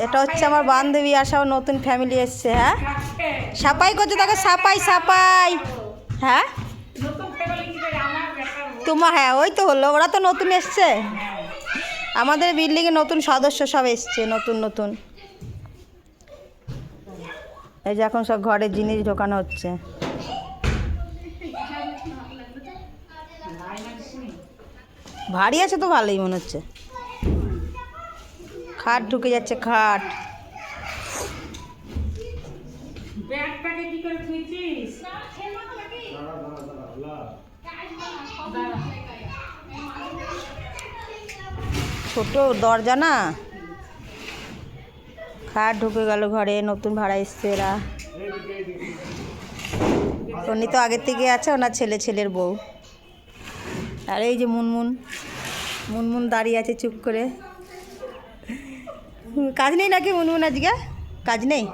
এটা হচ্ছে আমার বান্ধবী আর সব নতুন ফ্যামিলি এসছে। হ্যাঁ, সাপাই করছে, দেখো সাপাই সাপাই। হ্যাঁ তোমার, হ্যাঁ ওই তো হলো, ওরা তো নতুন এসছে। আমাদের বিল্ডিংয়ে নতুন সদস্য সব এসছে, নতুন নতুন। এই যে এখন সব ঘরের জিনিস ঢোকানো হচ্ছে। ভারী আছে তো, ভালোই মনে হচ্ছে। খাট ঢুকে যাচ্ছে, খাট। ছোট দরজা না, খাট ঢুকে গেল ঘরে। নতুন ভাড়া এসছে এরা। উনি তো আগের থেকে আছে, ওনার ছেলের বউ। আর এই যে মুনমুন, মুনমুন দাঁড়িয়ে আছে চুপ করে। কাজ নেই নাকি মুনমুন আজকে? কাজ নেই?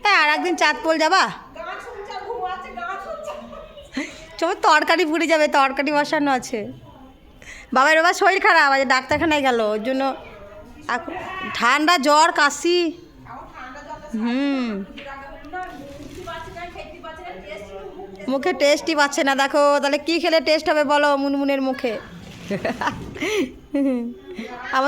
হ্যাঁ, আর একদিন চাঁদপোল যাবা? চলো, তরকারি পুড়ে যাবে, তরকারি বসানো আছে। বাবার শরীর খারাপ আছে, ডাক্তারখানায় গেল, ওর জন্য ঠান্ডা জ্বর কাশি। মুখে টেস্টই পাচ্ছে না। দেখো তাহলে কি খেলে টেস্ট হবে বলো মুনমুনের মুখে। আমাদের